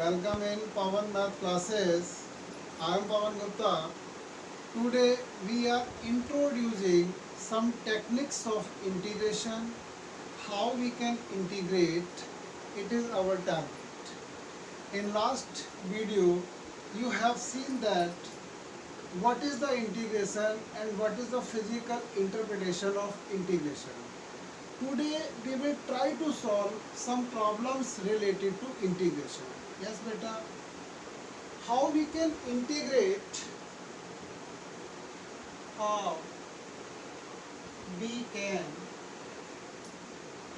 Welcome in Pawan Math classes. I am Pawan Gupta. Today we are introducing some techniques of integration, how we can integrate. It is our target. In last video you have seen that what is the integration and what is the physical interpretation of integration. Today we will try to solve some problems related to integration. Yes beta, how we can integrate, how we can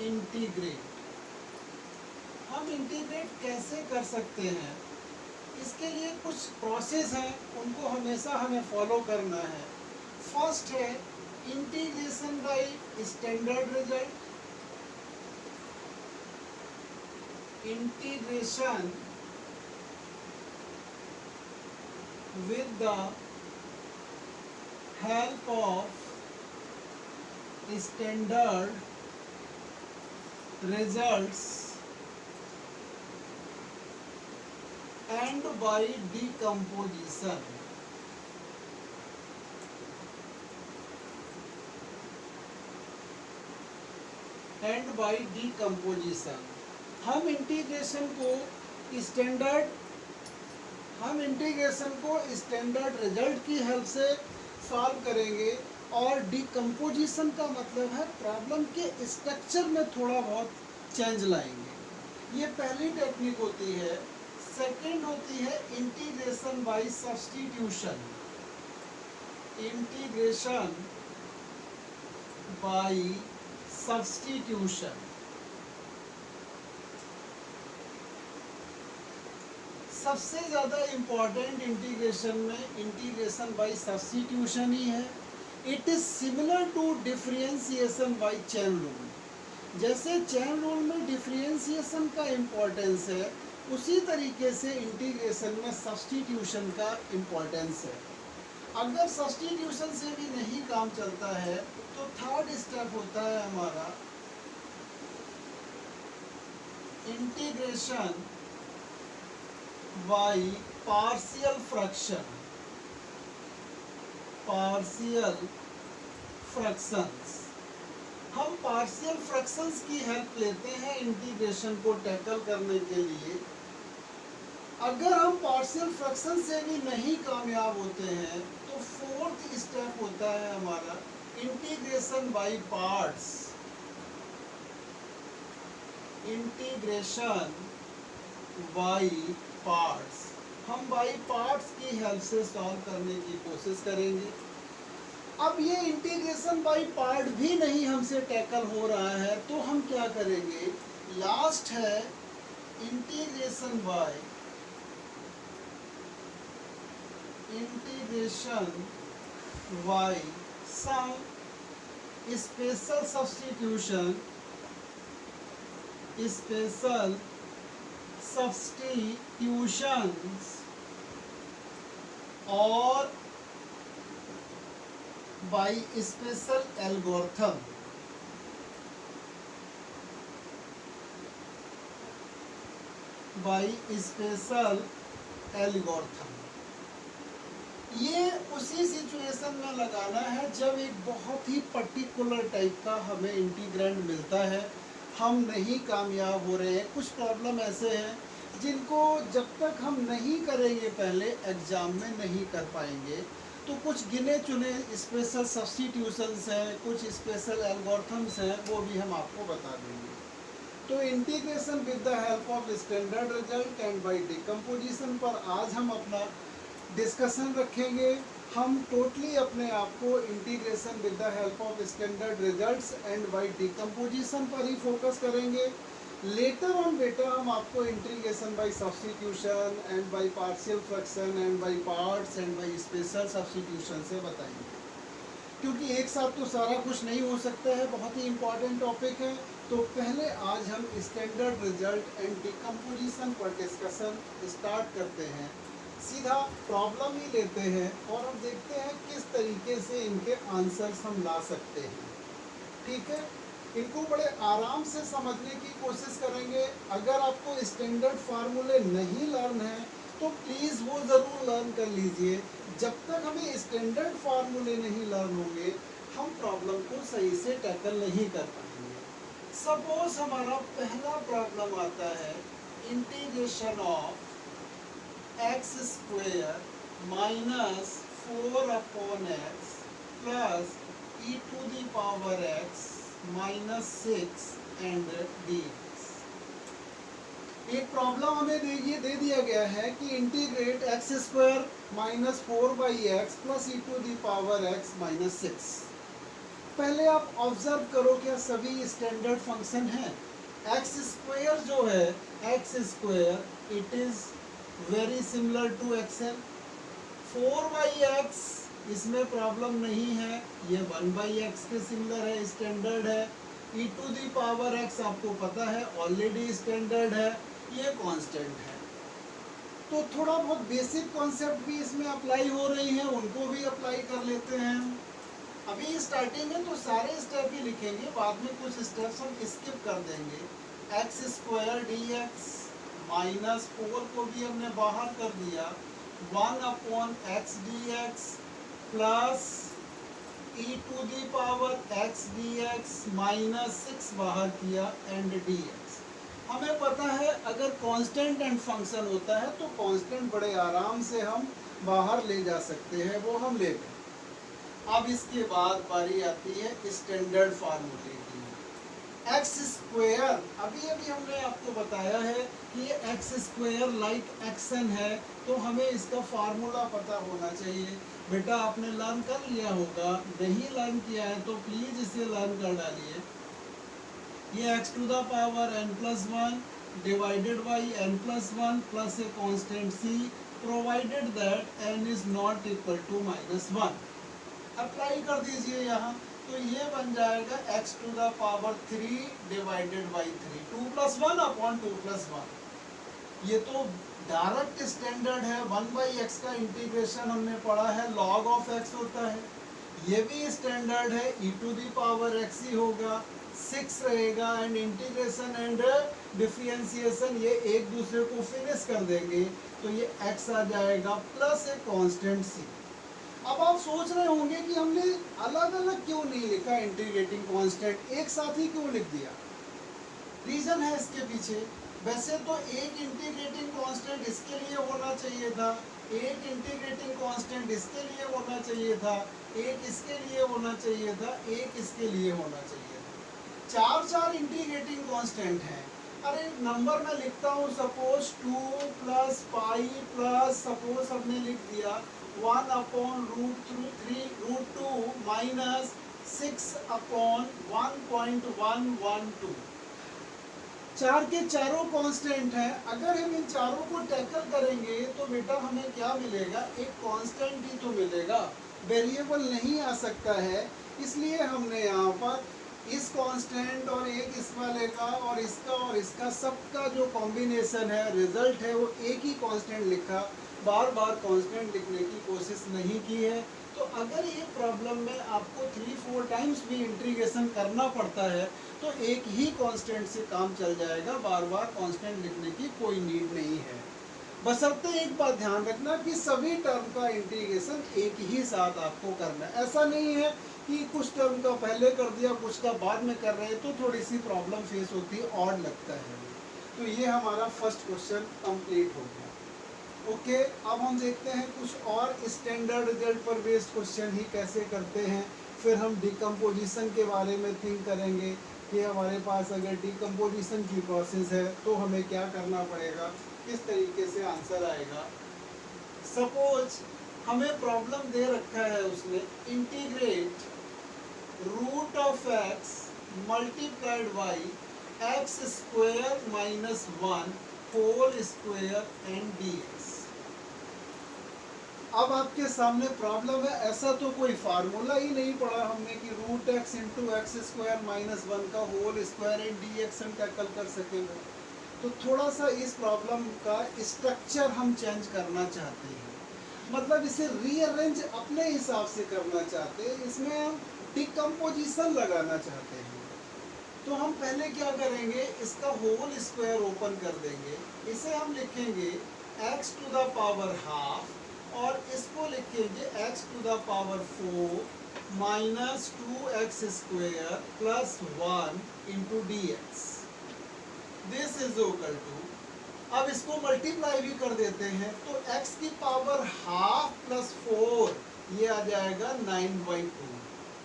integrate, हम integrate कैसे कर सकते हैं, इसके लिए कुछ process हैं, उनको हमेशा हमें फॉलो करना है. फर्स्ट है integration by standard result. Integration with the help of standard results and by decomposition. And by decomposition हम इंटीग्रेशन को स्टैंडर्ड रिजल्ट की हेल्प से सॉल्व करेंगे. और डिकम्पोजिशन का मतलब है प्रॉब्लम के स्ट्रक्चर में थोड़ा बहुत चेंज लाएंगे. ये पहली टेक्निक होती है. सेकंड होती है integration by substitution. Integration by substitution. सबसे ज़्यादा इम्पॉर्टेंट इंटीग्रेशन में इंटीग्रेशन बाय सब्स्टिट्यूशन ही है. It is similar to differentiation by chain rule. जैसे चेन रूल में डिफरेंशिएशन का इम्पोर्टेंस है, उसी तरीके से इंटीग्रेशन में सब्स्टिट्यूशन का इम्पोर्टेंस है. अगर सब्स्टिट्यूशन से भी नहीं काम चलता है तो थर्ड स्टेप होता है हमारा integration by partial fraction. partial fractions. हम partial fractions की हेल्प लेते हैं इंटीग्रेशन को टैकल करने के लिए. अगर हम partial fraction से भी नहीं कामयाब होते हैं तो फोर्थ स्टेप होता है हमारा integration by parts. Integration by parts. हम बाई पार्ट्स की हेल्प से सॉल्व करने की कोशिश करेंगे. अब ये इंटीग्रेशन बाई पार्ट भी नहीं हमसे टैकल हो रहा है तो हम क्या करेंगे. लास्ट है integration by some special substitution. Special substitutions or by special algorithm. by special algorithm. ये उसी सिचुएशन में लगाना है जब एक बहुत ही पर्टिकुलर टाइप का हमें इंटीग्रेंड मिलता है, हम नहीं कामयाब हो रहे हैं. कुछ प्रॉब्लम ऐसे हैं जिनको जब तक हम नहीं करेंगे पहले एग्ज़ाम में नहीं कर पाएंगे. तो कुछ गिने चुने स्पेशल सब्स्टिट्यूशंस हैं, कुछ स्पेशल एल्गोरिथम्स हैं, वो भी हम आपको बता देंगे. तो integration with the help of standard result and by decomposition पर आज हम अपना डिस्कशन रखेंगे. हम टोटली अपने आप को integration with the help of standard results and by decomposition पर ही फोकस करेंगे. लेटर ऑन बेटा हम आपको integration by substitution and by partial fraction and by parts and by special substitution से बताएंगे. क्योंकि एक साथ तो सारा कुछ नहीं हो सकता है, बहुत ही इंपॉर्टेंट टॉपिक है. तो पहले आज हम स्टैंडर्ड रिजल्ट एंड डिकम्पोजिशन पर डिस्कशन स्टार्ट करते हैं. सीधा प्रॉब्लम ही लेते हैं और हम देखते हैं किस तरीके से इनके आंसर्स हम ला सकते हैं. ठीक है. इनको बड़े आराम से समझने की कोशिश करेंगे। अगर आपको स्टैंडर्ड फार्मूले नहीं लर्न है तो प्लीज़ वो ज़रूर लर्न कर लीजिए। जब तक हमें स्टैंडर्ड फार्मूले नहीं लर्न होंगे हम प्रॉब्लम को सही से टैकल नहीं कर पाएंगे। सपोज हमारा पहला प्रॉब्लम आता है integration of x square minus 4/x plus e to the power x minus 6 and dx। एक प्रॉब्लम हमें दे दिया गया है कि integrate x square minus 4/x plus e to the power x minus 6। पहले आप ऑब्जर्व करो क्या सभी स्टैंडर्ड फंक्शन हैं। एक्स स्क्वायर जो है x square it is very similar to XL. 4/x इसमें प्रॉब्लम नहीं है, ये 1/x के सिमिलर है, स्टैंडर्ड है। e to the power x आपको पता है ऑलरेडी स्टैंडर्ड है, ये कांस्टेंट है। तो थोड़ा बहुत बेसिक कॉन्सेप्ट भी इसमें अप्लाई हो रही हैं, उनको भी अप्लाई कर लेते हैं। अभी स्टार्टिंग में तो सारे स्टेप ही लिखेंगे, बाद में कुछ स्टेप्स हम स्किप कर देंगे। एक्स स्क्वायर dx माइनस 4 को भी हमने बाहर कर दिया, 1/x dx plus e to the power x dx minus 6 बाहर किया एंड dx। हमें पता है अगर कांस्टेंट एंड फंक्शन होता है तो कांस्टेंट बड़े आराम से हम बाहर ले जा सकते हैं, वो हम ले गए। अब इसके बाद बारी आती है स्टैंडर्ड फार्मूले की। एक्स स्क्वेयर अभी हमने आपको बताया है कि ये एक्स स्क्वेयर लाइक एक्सन है, तो हमें इसका फार्मूला पता होना चाहिए। बेटा आपने लर्न कर लिया होगा, नहीं लर्न किया है तो प्लीज इसे लर्न कर डालिए। ये x to the power n plus 1 divided by n plus 1 प्लस ए कांस्टेंट c provided that n is not equal to -1। Apply कर दीजिए यहाँ, तो ये बन जाएगा x to the power 3 divided by 3, 2 plus 1 upon 2 plus 1। ये तो डायरेक्ट स्टैंडर्ड है। 1/x का इंटीग्रेशन हमने पढ़ा है log ऑफ x होता है, ये भी स्टैंडर्ड है, e to the power x ही होगा, 6 रहेगा एंड इंटीग्रेशन एंड डिफरेंशिएशन ये एक दूसरे को फिनिश कर देंगे, तो ये x आ जाएगा प्लस ए कांस्टेंट c। अब आप सोच रहे होंगे कि हमने अलग अलग क्यों नहीं लिखा इंटीग्रेटिंग कांस्टेंट, एक साथ ही क्यों लिख दिया। रीजन है इसके पीछे। वैसे तो एक इंटीग्रेटिंग कांस्टेंट इसके लिए होना चाहिए था, एक इंटीग्रेटिंग कांस्टेंट इसके लिए होना चाहिए था, एक इसके लिए होना चाहिए था, एक इसके लिए होना चाहिए था। चार इंटीग्रेटिंग कांस्टेंट हैं। अरे नंबर में लिखता हूँ, suppose 2 plus pi plus suppose हमने लिख दिया 1/√3√2 माइनस 6/1.112। चार के चारों कांस्टेंट हैं। अगर हम इन चारों को टैकल करेंगे तो बेटा हमें क्या मिलेगा, एक कांस्टेंट ही तो मिलेगा, वेरिएबल नहीं आ सकता है। इसलिए हमने यहाँ पर इस कांस्टेंट और एक इस वाले का और इसका सबका जो कॉम्बिनेशन है, रिजल्ट है, वो एक ही कांस्टेंट लिखा, बार बार कांस्टेंट लिखने की कोशिश नहीं की है। तो अगर ये प्रॉब्लम में आपको 3-4 टाइम्स भी इंटीग्रेशन करना पड़ता है तो एक ही कांस्टेंट से काम चल जाएगा, बार बार कांस्टेंट लिखने की कोई नीड नहीं है। बशर्ते एक बात ध्यान रखना कि सभी टर्म का इंटीग्रेशन एक ही साथ आपको करना है। ऐसा नहीं है कि कुछ टर्म का पहले कर दिया कुछ का बाद में कर रहे हैं, तो थोड़ी सी प्रॉब्लम फेस होती है, ऑड लगता है। तो ये हमारा फर्स्ट क्वेश्चन कंप्लीट हो गया। ओके, अब हम देखते हैं कुछ और स्टैंडर्ड रिजल्ट पर बेस्ड क्वेश्चन ही कैसे करते हैं। फिर हम डिकम्पोजिशन के बारे में थिंक करेंगे कि हमारे पास अगर डिकम्पोजिशन की प्रोसेस है तो हमें क्या करना पड़ेगा, किस तरीके से आंसर आएगा। सपोज हमें प्रॉब्लम दे रखा है, उसने integrate root of x multiplied by x square minus 1 whole square and dx। अब आपके सामने प्रॉब्लम है, ऐसा तो कोई फार्मूला ही नहीं पढ़ा हमने कि root x into x square minus 1 का होल स्क्वायर एंड dx हम टैकल कर सकेंगे। तो थोड़ा सा इस प्रॉब्लम का स्ट्रक्चर हम चेंज करना चाहते हैं, मतलब इसे रीअरेंज अपने हिसाब से करना चाहते हैं, इसमें हम डिकम्पोजिशन लगाना चाहते हैं। तो हम पहले क्या करेंगे, इसका होल स्क्वायर ओपन कर देंगे, इसे हम लिखेंगे x to the power half और इसको लिखेंगे x to the power 4 minus 2x square plus 1 into d x. This is equal to, अब इसको मल्टीप्लाई भी कर देते हैं तो x की पावर हाफ प्लस 4 ये आ जाएगा 9/2।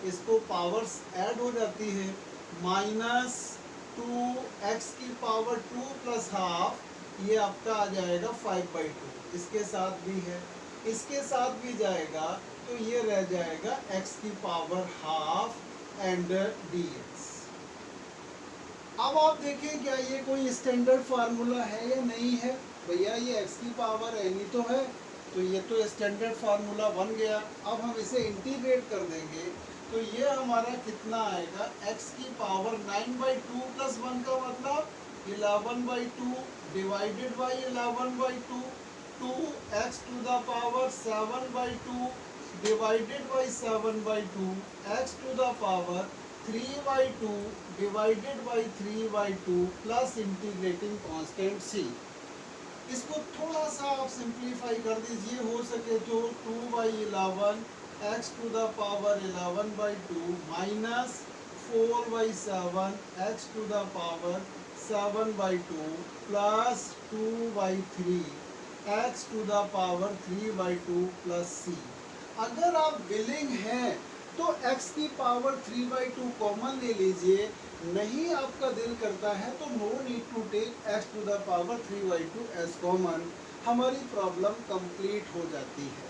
इसको पावर्स ऐड हो जाती है, माइनस 2x की पावर 2 प्लस हाफ ये आपका आ जाएगा 5/2। इसके साथ भी है, इसके साथ भी जाएगा तो ये रह जाएगा x की पावर हाफ एंड dx। अब आप देखें क्या ये कोई स्टैंडर्ड फार्मूला है या नहीं है। भैया ये x की पावर n ही तो है, तो ये तो स्टैंडर्ड फार्मूला बन गया। अब हम इसे इंटीग्रेट कर देंगे तो ये हमारा कितना आएगा, x की पावर 9/2 प्लस 1 का मतलब 11/2 divided by 11/2, 2x to the power 7/2 divided by 7/2, x to the power 3/2 divided by 3/2 plus integrating constant c। इसको थोड़ा सा आप सिंप्लीफाई कर दीजिए, हो सके तो 2/11 x to the power 11/2 minus 4/7 x to the power 7/2 plus 2/3 x to the power 3/2 plus c। अगर आप विलिंग हैं तो x की पावर 3/2 कॉमन ले लीजिए, नहीं आपका दिल करता है तो no need to take x to the power 3/2 as common, हमारी प्रॉब्लम कंप्लीट हो जाती है।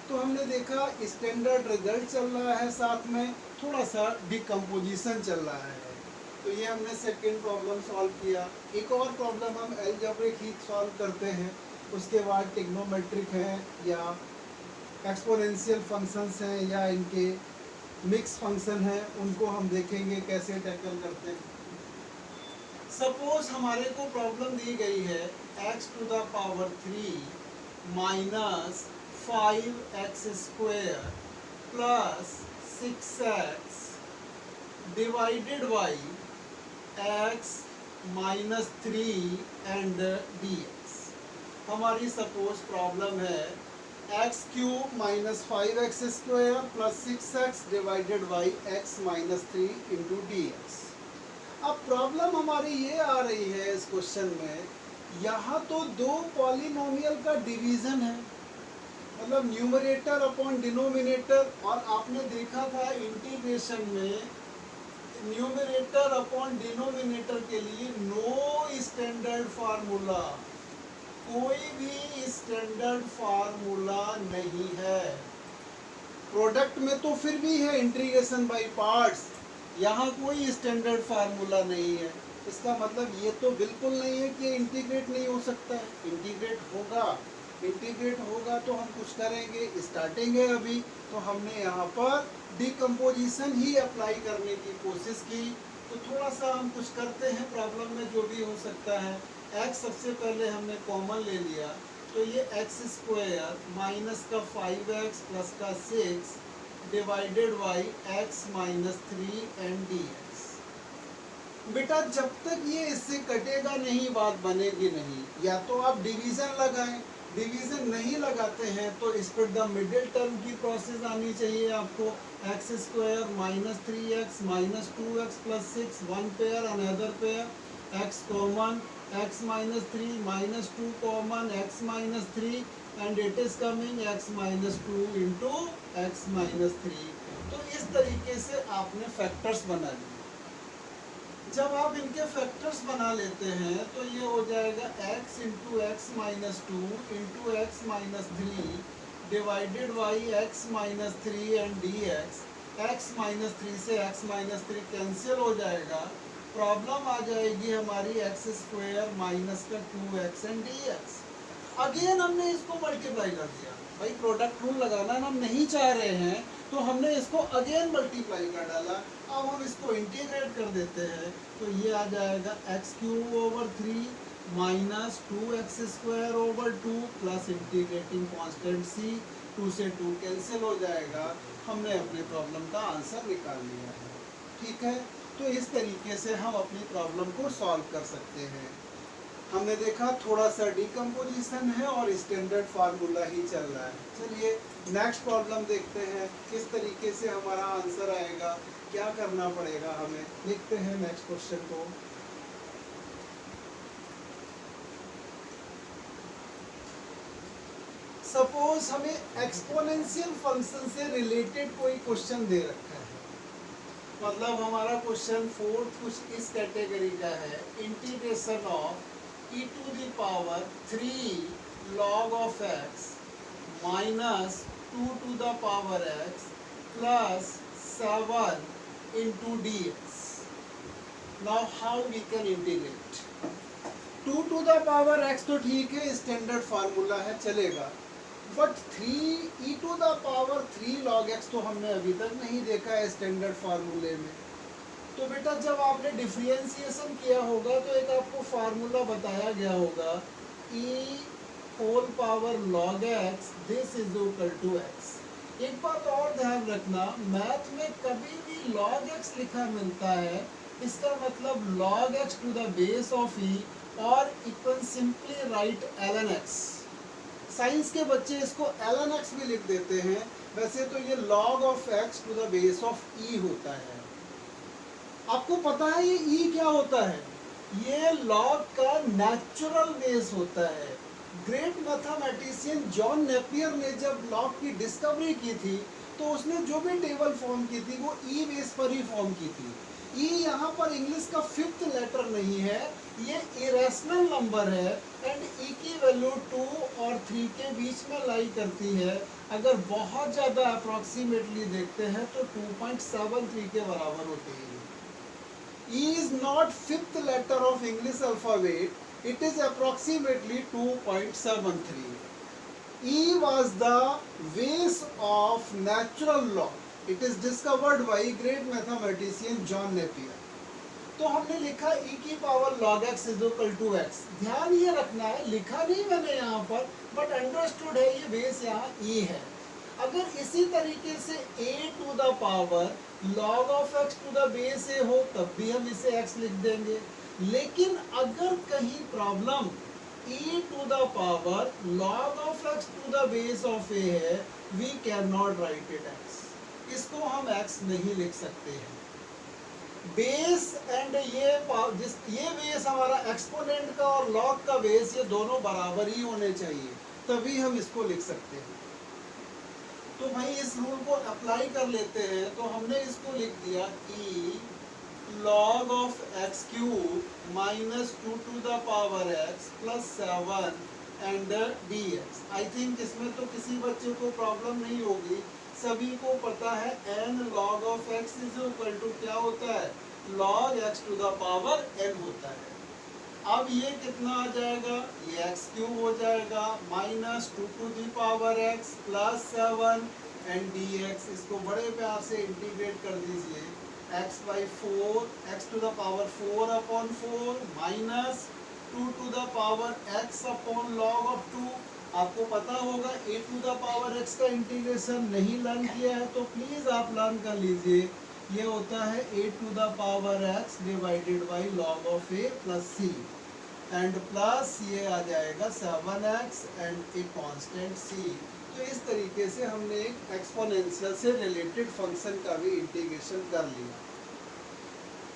तो हमने देखा स्टैंडर्ड रिजल्ट चल रहा है, साथ में थोड़ा सा डिकम्पोजिशन चल रहा है। तो ये हमने सेकेंड प्रॉब्लम सॉल्व किया। एक और प्रॉब्लम हम अलजेब्रिक ही सॉल्व करते हैं, उसके बाद ट्रिग्नोमेट्रिक है या एक्सपोनेंशियल फंक्शंस हैं या इनके मिक्स फंक्शन हैं, उनको हम देखेंगे कैसे टैकल करते हैं। सपोज हमारे को प्रॉब्लम दी गई है x to the power 3 minus 5x square plus 6x divided by x minus 3 and dx। हमारी सपोज प्रॉब्लम है x cube minus 5x square plus 6x divided by x minus 3 into dx। अब problem हमारी ये आ रही है इस question में, यहाँ तो दो पॉलिनोमियल का डिवीजन है, मतलब न्यूमरेटर अपॉन डिनोमिनेटर। और आपने देखा था इंटीग्रेशन में न्यूमरेटर अपॉन डिनोमिनेटर के लिए नो स्टैंडर्ड फार्मूला, कोई भी स्टैंडर्ड फार्मूला नहीं है। प्रोडक्ट में तो फिर भी है इंटीग्रेशन बाय पार्ट्स, यहाँ कोई स्टैंडर्ड फार्मूला नहीं है। इसका मतलब ये तो बिल्कुल नहीं है कि इंटीग्रेट नहीं हो सकता है, इंटीग्रेट होगा। इंटीग्रेट होगा तो हम कुछ करेंगे, स्टार्टिंग है अभी, तो हमने यहाँ पर डिकम्पोजिशन ही अप्लाई करने की कोशिश की। तो थोड़ा सा हम कुछ करते हैं प्रॉब्लम में जो भी हो सकता है। x सबसे पहले हमने कॉमन ले लिया, तो ये x स्क्वायर माइनस का 5x प्लस का 6 divided by x minus 3 and dx। बेटा जब तक ये इससे कटेगा नहीं बात बनेगी नहीं। या तो आप डिवीज़न लगाएं, डिवीज़न नहीं लगाते हैं तो स्प्लिट द मिडिल टर्म की प्रोसेस आनी चाहिए आपको। x square minus 3x minus 2x plus 6 one pair another pair, x common x minus 3 minus 2 common x minus 3 and it is coming x minus 2 into x minus 3। तो इस तरीके से आपने factors बना लिए। जब आप इनके फैक्टर्स बना लेते हैं तो ये हो जाएगा x into x minus 2 into x minus 3 divided by x minus 3 and dx। x minus 3 से x माइनस 3 कैंसिल हो जाएगा, प्रॉब्लम आ जाएगी हमारी x स्क्वायर माइनस का 2x एंड dx। अगेन हमने इसको मल्टीप्लाई कर दिया, भाई प्रोडक्ट रूल लगाना हम नहीं चाह रहे हैं तो हमने इसको अगेन मल्टीप्लाई कर डाला। अब हम इसको इंटीग्रेट कर देते हैं तो ये आ जाएगा x cube over 3 minus 2x square over 2 plus integrating constant c, 2 से 2 कैंसिल हो जाएगा। हमने अपने प्रॉब्लम का आंसर निकाल लिया है। ठीक है, तो इस तरीके से हम अपनी प्रॉब्लम को सॉल्व कर सकते हैं। हमने देखा थोड़ा सा डिकम्पोजिशन है और स्टैंडर्ड फार्मूला ही चल रहा है। चलिए नेक्स्ट प्रॉब्लम देखते हैं किस तरीके से हमारा आंसर आएगा, क्या करना पड़ेगा हमें। देखते हैं नेक्स्ट क्वेश्चन को। सपोज हमें एक्सपोनेंशियल फंक्शन से रिलेटेड कोई क्वेश्चन दे रखा है, मतलब हमारा क्वेश्चन फोर्थ कुछ इस कैटेगरी का है, integration of e to the power 3 log of x minus 2 to the power x plus 7 into dx. Now how we can integrate? 2 to the power x तो ठीक है, स्टैंडर्ड फार्मूला है, चलेगा, but 3 e to the power 3 log x तो हमने अभी तक नहीं देखा है स्टैंडर्ड फार्मूले में। तो बेटा जब आपने डिफरेंशिएशन किया होगा तो एक आपको फार्मूला बताया गया होगा, e whole power log x this is equal to x। एक बात और ध्यान रखना, मैथ में कभी भी log x लिखा मिलता है, इसका मतलब log x to the base of e, और you can simply write ln x। Science के बच्चे इसको ln x भी लिख देते हैं, वैसे तो ये log of x to the base of e होता है। आपको पता है ये e क्या होता है? ये log का नेचुरल बेस होता है। ग्रेट मैथमेटिशियन जॉन नेपियर ने जब log की डिस्कवरी की थी तो उसने जो भी टेबल फॉर्म की थी वो e बेस पर ही फॉर्म की थी। e यहाँ पर इंग्लिश का 5th लेटर नहीं है, ये इरेशनल नंबर है एंड e की वैल्यू 2 और 3 के बीच में लाई करती है। अगर बहुत ज़्यादा अप्रॉक्सीमेटली देखते हैं तो 2.73 के बराबर होती है। E is not 5th letter of English alphabet, it is approximately 2.73. E was the base of natural law. It is discovered by great mathematician John Napier. तो हमने लिखा e की power log x is equal to x। ध्यान ये रखना है, लिखा नहीं मैंने यहाँ पर, बट अंडरस्टूड है ये बेस यहाँ e है। अगर इसी तरीके से a to the power log of x to the base a हो तब भी हम इसे x लिख देंगे, लेकिन अगर कहीं problem e to the power log of x to the base of a है, we cannot write it x, इसको हम x नहीं लिख सकते हैं। बेस एंड ये बेस हमारा एक्सपोनेंट का और log का बेस ये दोनों बराबर ही होने चाहिए, तभी हम इसको लिख सकते हैं। तो भाई इस रूल को अप्लाई कर लेते हैं। तो हमने इसको लिख दिया e log of x cube minus 2 to the power x plus 7 and dx। I think इसमें तो किसी बच्चे को प्रॉब्लम नहीं होगी, सभी को पता है n log of x is equal to क्या होता है, log x to the power n होता है। अब ये कितना आ जाएगा, ये x क्यूब हो जाएगा minus 2 to the power x plus 7 and dx। इसको बड़े प्यार से इंटीग्रेट कर दीजिए, x by 4 x to the power 4 upon 4 minus 2 to the power x upon log of 2। आपको पता होगा a to the power x का इंटीग्रेशन नहीं लर्न किया है तो प्लीज आप लर्न कर लीजिए। ये होता है a to the power x divided by log of a plus c and plus ये आ जाएगा 7x एंड ए कांस्टेंट c। तो इस तरीके से हमने एक एक्सपोनेंशियल से रिलेटेड फंक्शन का भी इंटीग्रेशन कर लिया।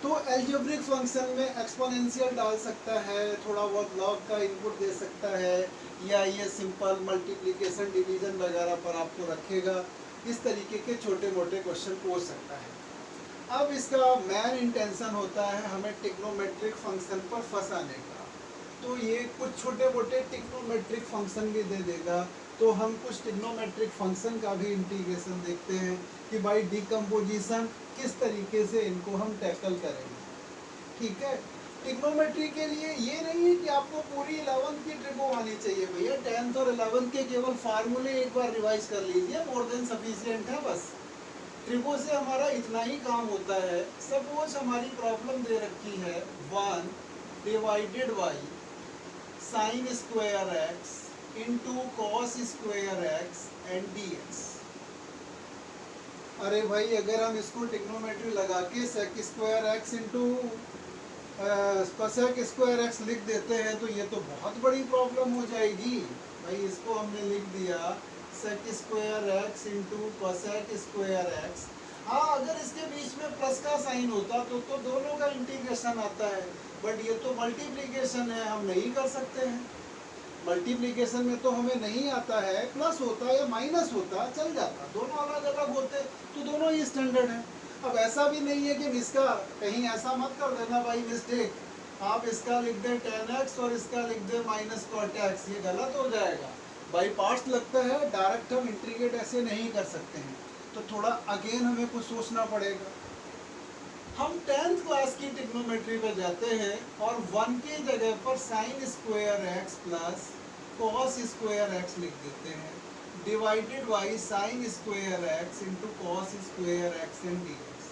तो एल्जेब्रिक फंक्शन में एक्सपोनेंशियल डाल सकता है, थोड़ा बहुत log का इनपुट दे सकता है, या ये सिंपल मल्टीप्लिकेशन डिवीजन वगैरह पर आपको रखेगा। इस तरीके के छोटे मोटे क्वेश्चन पूछ सकता है। अब इसका मेन इंटेंशन होता है हमें ट्रिग्नोमेट्रिक फंक्शन पर फंसाने का। तो ये कुछ छोटे मोटे ट्रिग्नोमेट्रिक फंक्शन भी दे देगा। तो हम कुछ ट्रिग्नोमेट्रिक फंक्शन का भी इंटीग्रेशन देखते हैं कि बाय डिकम्पोजिशन किस तरीके से इनको हम टैकल करेंगे। ठीक है, ट्रिग्नोमेट्री के लिए ये नहीं है कि आपको पूरी 11th की ट्रिगो आनी चाहिए भैया, 10th और 11th के केवल फार्मूले एक बार रिवाइज कर लीजिए, मोर देन सफिशिएंट है। बस ट्रिगो से हमारा इतना ही काम होता है। सपोज हमारी प्रॉब्लम दे रखी है 1 divided by sine square x into cos square x and dx। अरे भाई अगर हम इसको ट्रिग्नोमेट्री लगा के sec square x into cosec square x लिख देते हैं तो ये तो बहुत बड़ी प्रॉब्लम हो जाएगी। भाई इसको हमने लिख दिया sec square x into cosec square x. हाँ अगर इसके बीच में प्लस का साइन होता तो दोनों का इंटीग्रेशन आता है, बट ये तो मल्टीप्लिकेशन है, हम नहीं कर सकते हैं। मल्टीप्लिकेशन में तो हमें नहीं आता है, प्लस होता या माइनस होता चल जाता, दोनों अलग अलग होते तो दोनों ही स्टैंडर्ड हैं। अब ऐसा भी नहीं है कि इसका कहीं ऐसा मत कर देना भाई मिस्टेक, आप इसका लिख दें tan x और इसका लिख दें माइनस cot x, ये गलत हो जाएगा। बाई पार्ट्स लगता है, डायरेक्ट हम इंटीग्रेट ऐसे नहीं कर सकते हैं, तो थोड़ा अगेन हमें कुछ सोचना पड़ेगा। हम 10th क्लास की ट्रिग्नोमेट्री पे जाते हैं और 1 की जगह पर sign square x plus cos square x लिख देते हैं, divided by sine square x into cos square x and d x.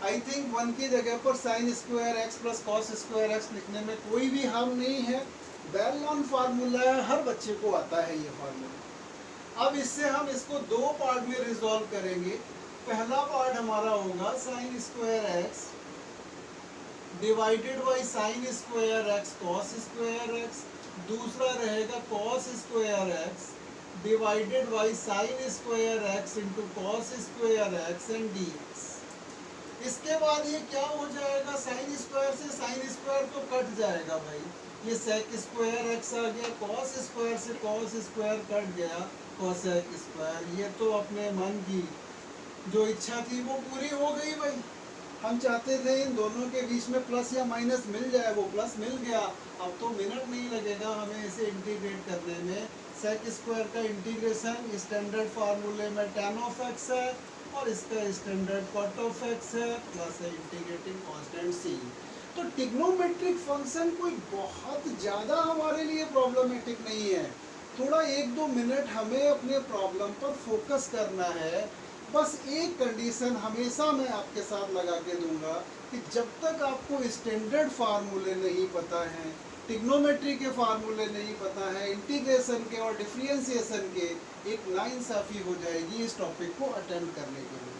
I think 1 की जगह पर sign square x plus cos square x लिखने में कोई भी हार्म नहीं है, वेल नोन फार्मूला है, हर बच्चे को आता है ये फार्मूला। अब इससे हम इसको दो पार्ट में रिजॉल्व करेंगे। पहला पार्ट हमारा होगा sign square x divided by sine square x cos square x, दूसरा रहेगा cos square x divided by sine square x into cos square x and d x. इसके बाद ये क्या हो जाएगा, साइन स्क्वायर से साइन स्क्वायर तो कट जाएगा भाई, ये सेक स्क्वायर एक्स आ गया, कॉस स्क्वायर से कॉस स्क्वायर कट गया, कोसेक स्क्वायर। ये तो अपने मन की जो इच्छा थी वो पूरी हो गई भाई। हम चाहते थे इन दोनों के बीच में प्लस या माइनस मिल जाए, वो प्लस मिल गया। अब तो मिनट नहीं लगेगा हमें इसे इंटीग्रेट करने में। सेक स्क्वायर का इंटीग्रेशन स्टैंडर्ड फार्मूले में tan ऑफ x है और इसका स्टैंडर्ड cot ऑफ x है, प्लस है इंटीग्रेटिंग कांस्टेंट c। तो ट्रिग्नोमेट्रिक फंक्शन कोई बहुत ज़्यादा हमारे लिए प्रॉब्लमेटिक नहीं है। थोड़ा 1-2 मिनट हमें अपने प्रॉब्लम पर फोकस करना है। बस एक कंडीशन हमेशा मैं आपके साथ लगा के दूंगा कि जब तक आपको स्टैंडर्ड फार्मूले नहीं पता है, ट्रिग्नोमेट्री के फार्मूले नहीं पता है, इंटीग्रेशन के और डिफरेंशिएशन के, एक नाइंसाफ़ी हो जाएगी इस टॉपिक को अटेम्प्ट करने के लिए।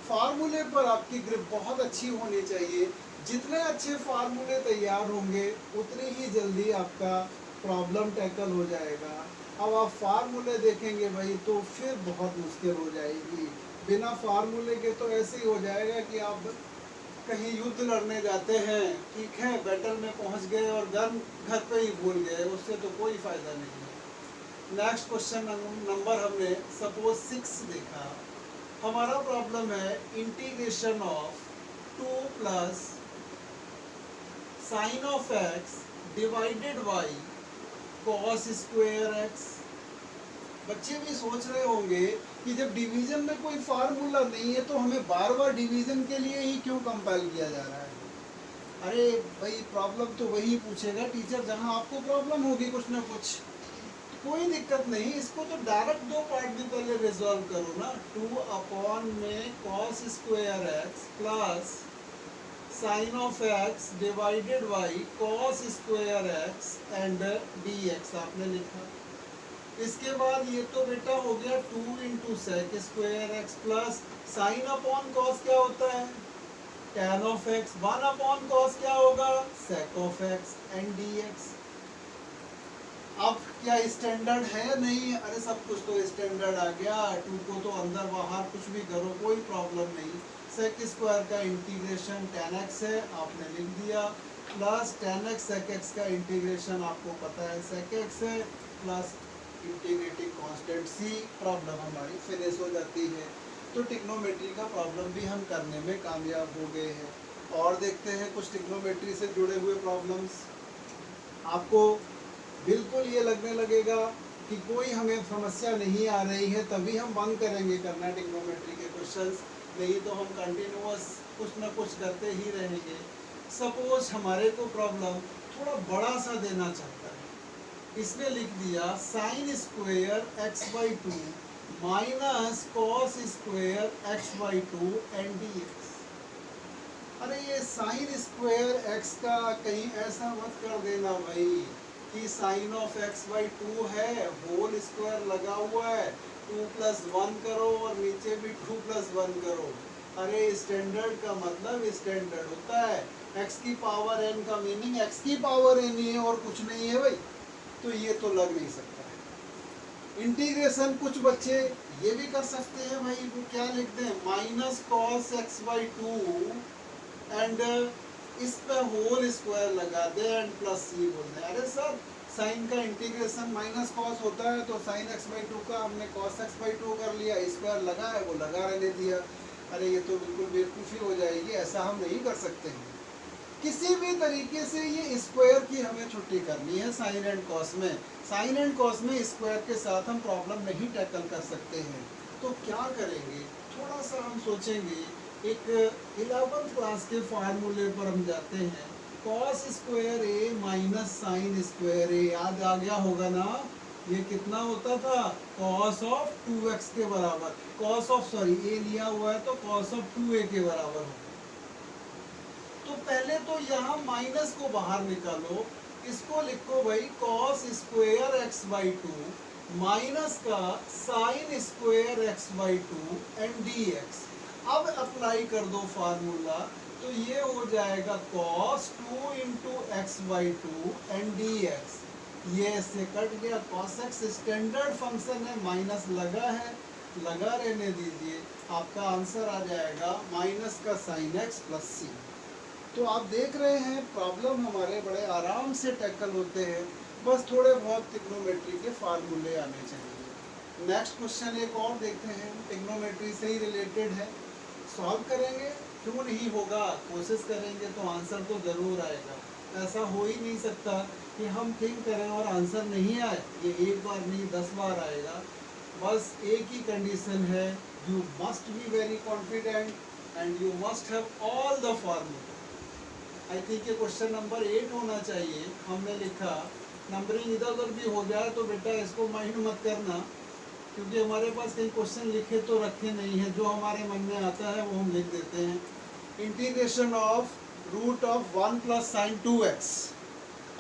फार्मूले पर आपकी ग्रिप बहुत अच्छी होनी चाहिए। जितने अच्छे फार्मूले तैयार होंगे उतनी ही जल्दी आपका प्रॉब्लम टैकल हो जाएगा। अब आप फार्मूले देखेंगे भाई तो फिर बहुत मुश्किल हो जाएगी। बिना फार्मूले के तो ऐसे ही हो जाएगा कि आप कहीं युद्ध लड़ने जाते हैं, ठीक है, बैटल में पहुंच गए और गन घर पे ही भूल गए, उससे तो कोई फायदा नहीं है। नेक्स्ट क्वेश्चन नंबर हमने सपोज 6 देखा। हमारा प्रॉब्लम है integration of 2 plus sign of x divided by cos square x. बच्चे भी सोच रहे होंगे कि जब डिवीजन में कोई फार्मूला नहीं है तो हमें बार बार डिवीजन के लिए ही क्यों कंपाइल किया जा रहा है। अरे भाई प्रॉब्लम तो वही पूछेगा टीचर जहां आपको प्रॉब्लम होगी कुछ ना कुछ, कोई दिक्कत नहीं। इसको तो डायरेक्ट दो पार्ट में पहले रिजॉल्व करो ना। 2 अपॉन में cos square x plus sign of x divided by cos square x and d x आपने लिखा। इसके बाद ये तो बेटा हो गया 2 into sec square x plus sine upon cos क्या होता है, tan of x, 1 upon cos क्या होगा, sec of x and d x. अब क्या स्टैंडर्ड है नहीं, अरे सब कुछ तो स्टैंडर्ड आ गया। 2 को तो अंदर बाहर कुछ भी करो कोई प्रॉब्लम नहीं। सेक स्क्वायर का इंटीग्रेशन tan x है, आपने लिख दिया, plus tan x sec x का इंटीग्रेशन आपको पता है sec x है, plus integrating constant c। Problem हमारी फिनिश हो जाती है। तो ट्रिग्नोमेट्री का प्रॉब्लम भी हम करने में कामयाब हो गए हैं। और देखते हैं कुछ ट्रिग्नोमेट्री से जुड़े हुए प्रॉब्लम्स। आपको बिल्कुल ये लगने लगेगा कि कोई हमें समस्या नहीं आ रही है, तभी हम बंद करेंगे करना ट्रिग्नोमेट्री के क्वेश्चंस, नहीं तो हम कंटिन्यूअस कुछ ना कुछ करते ही रहेंगे। सपोज हमारे को प्रॉब्लम थोड़ा बड़ा सा देना चाहता है, इसने लिख दिया sign square x by 2 minus cos square x by 2 and d x. अरे ये साइन स्क्वायर एक्स का कहीं ऐसा मत कर देना भाई कि साइन ऑफ एक्स बाई 2 है, होल स्क्वायर लगा हुआ है, 2+1 करो और नीचे भी 2+1 करो। अरे स्टैंडर्ड का मतलब स्टैंडर्ड होता है, x की पावर n का मीनिंग x की पावर n ही है और कुछ नहीं है भाई, तो ये तो लग नहीं सकता है। इंटीग्रेशन कुछ बच्चे ये भी कर सकते हैं भाई, वो क्या लिखते हैं -cos x/2 एंड इस पे होल स्क्वायर लगा दे एंड प्लस c बोल दे। अरे सर साइन का इंटीग्रेशन माइनस कॉस होता है, तो साइन x/2 का हमने cos x/2 कर लिया, स्क्वायर लगा है वो लगा रहने दिया। अरे ये तो बिल्कुल बेवकूफ़ी हो जाएगी, ऐसा हम नहीं कर सकते हैं। किसी भी तरीके से ये स्क्वायर की हमें छुट्टी करनी है साइन एंड कॉस में। साइन एंड कॉस में स्क्वायर के साथ हम प्रॉब्लम नहीं टैकल कर सकते हैं, तो क्या करेंगे, थोड़ा सा हम सोचेंगे। एक 11th क्लास के फार्मूले पर हम जाते हैं, कॉस स्क्वायर ए माइनस साइन स्क्वायर ए, याद आ गया होगा ना। ये कितना होता था, कॉस ऑफ 2x के बराबर, कॉस ऑफ सॉरी ए लिया हुआ है तो कॉस ऑफ 2a के बराबर होगा। तो पहले तो यहाँ माइनस को बाहर निकालो, इसको लिखो भाई cos स्क्वायर x/2 माइनस का sine square x/2 and dx। अब अप्लाई कर दो फार्मूला, तो ये हो जाएगा cos 2 into x/2 and dx। ये इससे कट गया, cos x स्टैंडर्ड फंक्शन है, माइनस लगा है, लगा रहने दीजिए। आपका आंसर आ जाएगा माइनस का साइन x प्लस सी। तो आप देख रहे हैं प्रॉब्लम हमारे बड़े आराम से टैकल होते हैं, बस थोड़े बहुत ट्रिग्नोमेट्री के फार्मूले आने चाहिए। नेक्स्ट क्वेश्चन एक और देखते हैं, ट्रिग्नोमेट्री से ही रिलेटेड है, सॉल्व करेंगे, क्यों नहीं होगा, कोशिश करेंगे तो आंसर तो ज़रूर आएगा। ऐसा हो ही नहीं सकता कि हम थिंक करें और आंसर नहीं आए, ये एक बार नहीं 10 बार आएगा। बस एक ही कंडीशन है, you must be very confident and you must have all the formula. I think ये क्वेश्चन नंबर 8 होना चाहिए। हमने लिखा, नंबरिंग इधर उधर भी हो जाए तो बेटा इसको माइंड मत करना, क्योंकि हमारे पास कई क्वेश्चन लिखे तो रखे नहीं है, जो हमारे मन में आता है वो हम लिख देते हैं। Integration of root of 1 plus sine 2x,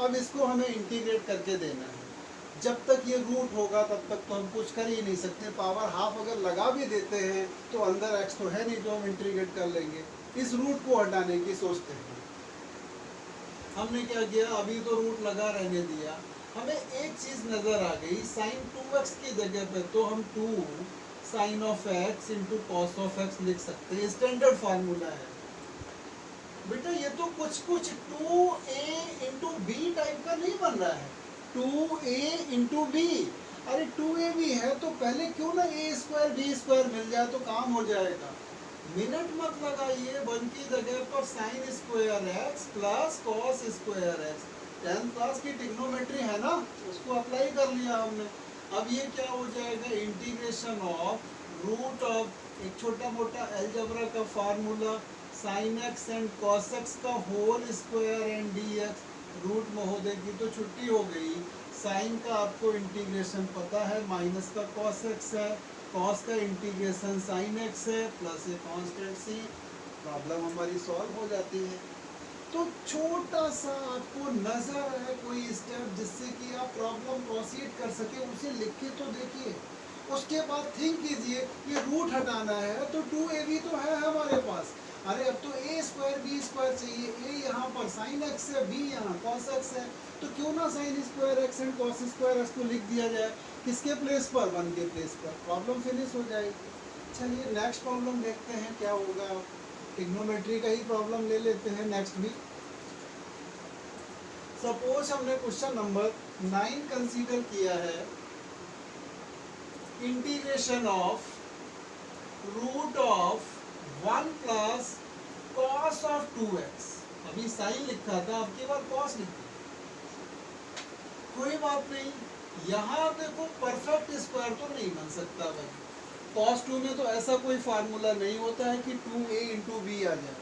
अब इसको हमें इंटीग्रेट करके देना है। जब तक ये रूट होगा तब तक तो हम कुछ कर ही नहीं सकते, पावर हाफ अगर लगा भी देते हैं तो अंदर x तो है नहीं जो हम इंटीग्रेट कर लेंगे। इस रूट को हटाने की सोचते हैं। हमने क्या किया, अभी तो रूट लगा रहने दिया, हमें एक चीज नजर आ गई, साइन 2x की जगह पे तो हम 2 sine of x into cos of x लिख सकते हैं, स्टैंडर्ड फार्मूला है। बेटा ये तो कुछ 2a इंटू बी टाइप का नहीं बन रहा है, 2a इंटू बी। अरे 2a भी है तो पहले क्यों ना a स्क्वायर बी स्क्वायर मिल जाए तो काम हो जाएगा। मिनट मत लगाइए, 1 की जगह पर sign square x plus cos square x। 10th class की ट्रिग्नोमेट्री है ना, उसको अप्लाई कर लिया हमने। अब ये क्या हो जाएगा, इंटीग्रेशन ऑफ रूट ऑफ एक छोटा मोटा अलजेब्रा का formula, sine x and cos x का whole square and dx। Root महोदय की तो छुट्टी हो गई। साइन का आपको इंटीग्रेशन पता है, माइनस का कॉस x है, कॉस का इंटीग्रेशन साइन x है, प्लस ए कांस्टेंट c। प्रॉब्लम हमारी सॉल्व हो जाती है। तो छोटा सा आपको नजर है कोई स्टेप जिससे कि आप प्रॉब्लम प्रोसीड कर सके, उसे लिख के तो देखिए। उसके बाद थिंक कीजिए, ये रूट हटाना है तो 2ab तो है हमारे पास। अरे अब तो a स्क्वायर बी स्क्वायर चाहिए, a यहाँ पर साइन x है, b यहाँ कॉस x है, तो क्यों ना sign square x and cos square x को लिख दिया जाए, किसके प्लेस पर, 1 के प्लेस पर, प्रॉब्लम फिनिश हो जाएगी। चलिए नेक्स्ट प्रॉब्लम देखते हैं क्या होगा। ट्रिग्नोमेट्री का ही प्रॉब्लम ले लेते हैं नेक्स्ट भी। सपोज हमने क्वेश्चन नंबर 9 कंसीडर किया है, integration of root of 1 plus cos of 2x। अभी साइन लिखा था, अब की बार कॉस लिखा, कोई बात नहीं। यहाँ देखो परफेक्ट स्क्वायर तो नहीं बन सकता भाई, cos 2 में तो ऐसा कोई फार्मूला नहीं होता है कि 2a इंटू बी आ जाए,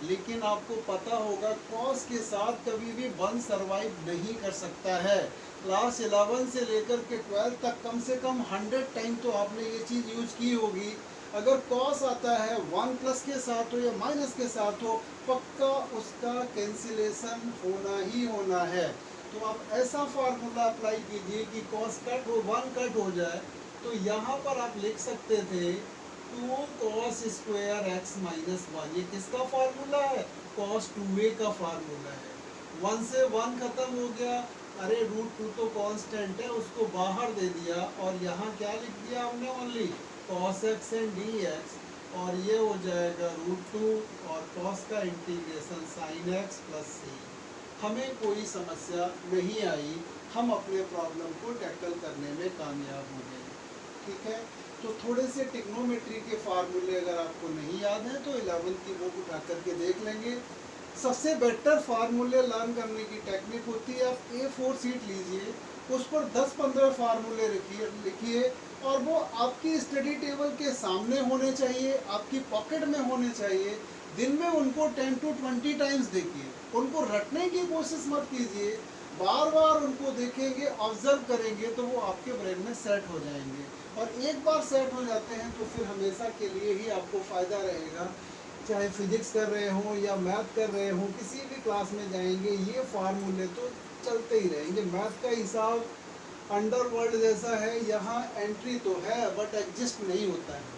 लेकिन आपको पता होगा cos के साथ कभी भी 1 सर्वाइव नहीं कर सकता है। क्लास 11 से लेकर के 12 तक कम से कम 100 टाइम तो आपने ये चीज़ यूज की होगी। अगर cos आता है 1 प्लस के साथ हो या माइनस के साथ हो, पक्का उसका कैंसिलेशन होना ही होना है। तो आप ऐसा फार्मूला अप्लाई कीजिए कि cos कट हो 1 कट हो जाए, तो यहाँ पर आप लिख सकते थे 2 cos स्क्वायर x माइनस 1। ये किसका फार्मूला है? cos 2a का फार्मूला है। 1 से 1 खत्म हो गया, अरे √2 तो कांस्टेंट है, उसको बाहर दे दिया और यहाँ क्या लिख दिया हमने? Only cos x and dx, और ये हो जाएगा √2 और cos का integration sin x plus c। हमें कोई समस्या नहीं आई, हम अपने प्रॉब्लम को टैकल करने में कामयाब हो गए। ठीक है, तो थोड़े से टिग्नोमेट्री के फार्मूले अगर आपको नहीं याद है तो 11th की बुक उठा करके देख लेंगे। सबसे बेटर फार्मूले लर्न करने की टेक्निक होती है, आप A4 शीट लीजिए, उस पर 10-15 फार्मूले लिखिए और वो आपकी स्टडी टेबल के सामने होने चाहिए, आपकी पॉकेट में होने चाहिए। दिन में उनको 10 to 20 टाइम्स देखिए, उनको रटने की कोशिश मत कीजिए, बार बार उनको देखेंगे, ऑब्जर्व करेंगे तो वो आपके ब्रेन में सेट हो जाएंगे। और एक बार सेट हो जाते हैं तो फिर हमेशा के लिए ही आपको फ़ायदा रहेगा। चाहे फिजिक्स कर रहे हों या मैथ कर रहे हों, किसी भी क्लास में जाएंगे ये फार्मूले तो चलते ही रहेंगे। मैथ का हिसाब अंडरवर्ल्ड जैसा है, यहाँ एंट्री तो है बट एग्जिस्ट नहीं होता है।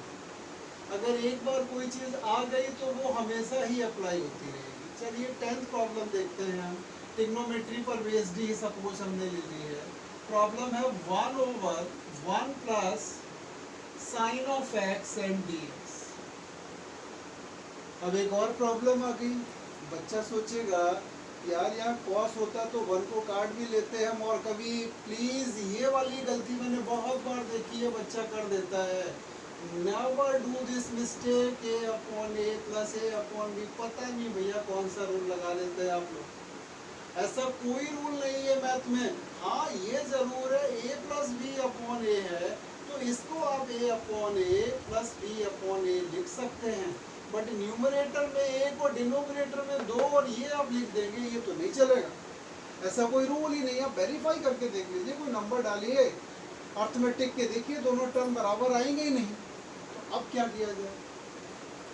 अगर एक बार कोई चीज़ आ गई तो वो हमेशा ही अप्लाई होती रहेगी। चलिए 10th प्रॉब्लम देखते हैं हम। टिग्नोमेट्री पर बेस्ड ही सपोज हमने ले ली है। प्रॉब्लम है 1/1 plus sign of x and dx। अब एक और प्रॉब्लम आ गई, बच्चा सोचेगा यार यहाँ कॉस होता तो 1 को काट भी लेते हम, और कभी प्लीज़ ये वाली गलती मैंने बहुत बार देखी है, बच्चा कर देता है। Never do this mistake, a/a plus a/b। पता नहीं भैया कौन सा रूल लगा लेते हैं आप लोग, ऐसा कोई रूल नहीं है मैथ में। हाँ ये ज़रूर है a प्लस b/a है तो इसको आप a/a प्लस b/a लिख सकते हैं, बट न्यूमरेटर में 1 और डिनोमिनेटर में 2 और ये आप लिख देंगे, ये तो नहीं चलेगा। ऐसा कोई रूल ही नहीं। आप वेरीफाई करके देख लीजिए, कोई नंबर डालिए, अर्थमेटिक के देखिए दोनों टर्म बराबर आएंगे ही नहीं। तो अब क्या किया जाए?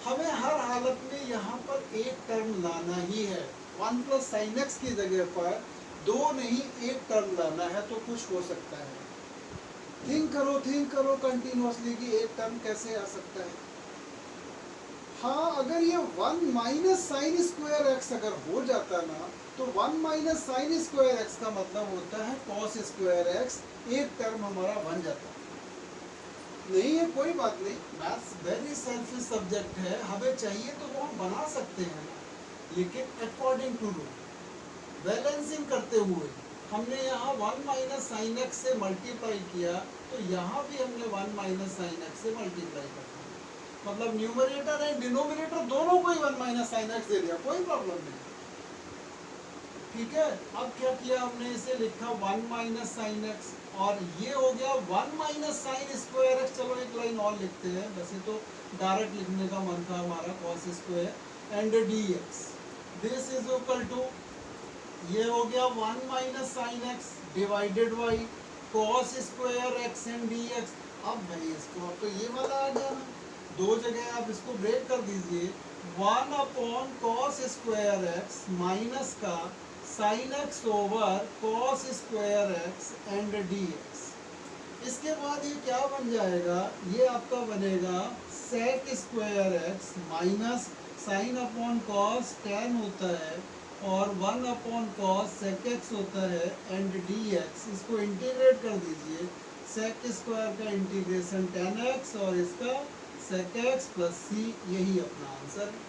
हमें हर हालत में यहाँ पर एक टर्म लाना ही है। 1 प्लस साइन एक्स की जगह पर 2 नहीं 1 टर्म लाना है तो कुछ हो सकता है। थिंक करो कंटिन्यूअसली कि एक टर्म कैसे आ सकता है। हाँ, अगर ये 1 माइनस साइन स्क्वायर एक्स अगर हो जाता ना तो 1 माइनस साइन स्क्वायर एक्स का मतलब होता है कॉस स्क्वायर एक्स, एक टर्म हमारा बन जाता। नहीं है कोई बात नहीं, मैथ्स वेरी सेल्फिश सब्जेक्ट है, हमें चाहिए तो वो हम बना सकते हैं, लेकिन अकॉर्डिंग टू रूल बैलेंसिंग करते हुए हमने यहाँ 1 माइनस साइन एक्स से मल्टीप्लाई किया तो यहाँ भी हमने 1 माइनस साइन एक्स से मल्टीप्लाई कर दिया, मतलब न्यूमरेटर एंड डिनोमिनेटर दोनों को ही 1 माइनस साइन एक्स दे दिया, कोई प्रॉब्लम नहीं। ठीक है, अब क्या किया हमने, इसे लिखा 1 माइनस साइन एक्स और ये हो गया 1 माइनस साइन स्क्वायर एक्स। चलो एक लाइन और लिखते हैं, वैसे तो डायरेक्ट लिखने का मन था हमारा, cos square and dx this is equal to, ये हो गया 1 minus sine x divided by cos square x and dx। अब भाई इसको अब तो ये वाला आ गया ना, दो जगह आप इसको ब्रेक कर दीजिए, 1 upon cos square x minus का sine x over cos square x and dx। इसके बाद ये क्या बन जाएगा, ये आपका बनेगा sec square x minus sine upon cos tan होता है और 1 अपॉन कॉस सेक एक्स होता है एंड dx। इसको इंटीग्रेट कर दीजिए, सेक स्क्वायर का इंटीग्रेशन टेन एक्स और इसका सेक एक्स प्लस सी, यही अपना आंसर है।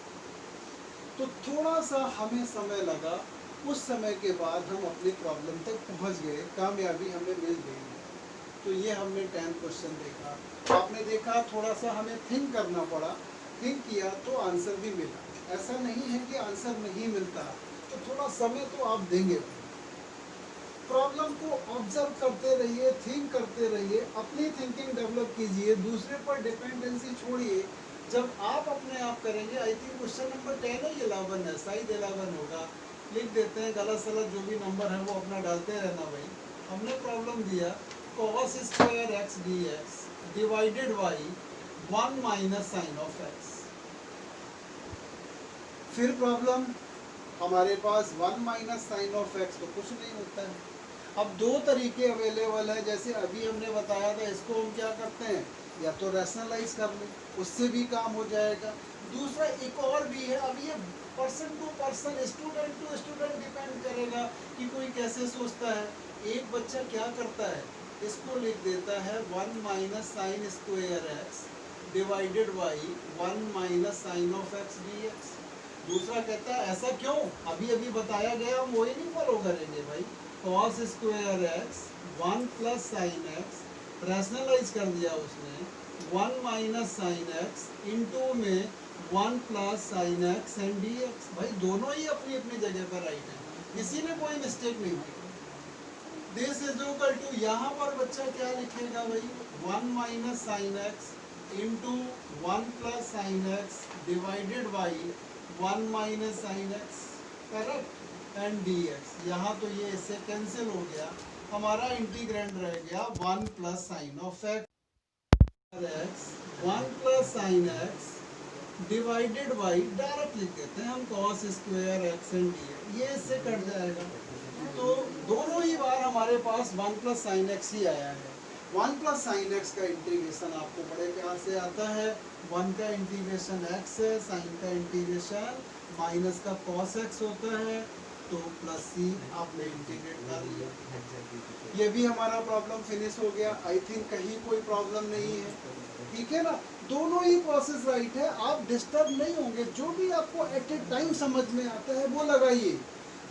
तो थोड़ा सा हमें समय लगा, उस समय के बाद हम अपनी प्रॉब्लम तक पहुंच गए, कामयाबी हमें मिल गई। तो ये हमने 10 क्वेश्चन देखा, आपने देखा थोड़ा सा हमें थिंक करना पड़ा, थिंक किया तो आंसर भी मिला। ऐसा नहीं है कि आंसर नहीं मिलता, तो थोड़ा समय तो आप देंगे। प्रॉब्लम को ऑब्जर्व करते रहिए, थिंक करते रहिए, अपनी थिंकिंग डेवलप कीजिए, दूसरे पर डिपेंडेंसी छोड़िए। जब आप अपने आप करेंगे, आई थिंक क्वेश्चन नंबर 10 है, 11 है, शायद 11 होगा, लिख देते हैं, गलत सलत जो भी नंबर है वो अपना डालते रहना भाई। हमने प्रॉब्लम दिया cos square x dx divided by 1 minus sine of x. फिर प्रॉब्लम हमारे पास 1 माइनस साइन ऑफ एक्स तो कुछ नहीं होता है, अब दो तरीके अवेलेबल है, जैसे अभी हमने बताया था, इसको हम क्या करते हैं, या तो रैशनलाइज कर लें, उससे भी काम हो जाएगा। दूसरा एक और भी है, अब ये person to person, student to student depend करेगा कि कोई कैसे सोचता है। एक बच्चा क्या करता है, इसको लिख देता है 1 minus sine square x divided by 1 minus sine of x d x. दूसरा कहता है ऐसा क्यों, अभी अभी बताया गया, हम वही नहीं फॉलो करेंगे भाई। Cos square x 1 plus sine x, rationalise कर दिया उसने 1 माइनस साइन एक्स इंटू में 1 plus sine x and d x. भाई दोनों ही अपनी अपनी जगह पर राइट है, किसी में कोई मिस्टेक नहीं है। दिस इज इक्वल टू, यहाँ पर बच्चा क्या लिखेगा भाई, 1 minus sine x into 1 plus sine x divided by 1 minus sine x, correct, and d x. यहाँ तो ये इससे कैंसिल हो गया, हमारा इंटीग्रेंड रह गया 1 plus sign of x 1 plus sine x divided by, direct लिख देते हैं हम, cos square x and d x, ये इससे कट जाएगा। तो दोनों ही बार हमारे पास 1 प्लस साइन एक्स ही आया है। 1 प्लस साइन एक्स का इंटीग्रेशन आपको बड़े प्यार से आता है, 1 का इंटीग्रेशन एक्स है, साइन का इंटीग्रेशन माइनस का कॉस एक्स होता है, तो प्लस सी आपने इंटीग्रेट कर लिया। ये भी हमारा प्रॉब्लम फिनिश हो गया। आई थिंक कहीं कोई प्रॉब्लम नहीं है, ठीक है ना। दोनों ही प्रोसेस राइट है, आप डिस्टर्ब नहीं होंगे। जो भी आपको एट ए टाइम समझ में आता है वो लगाइए,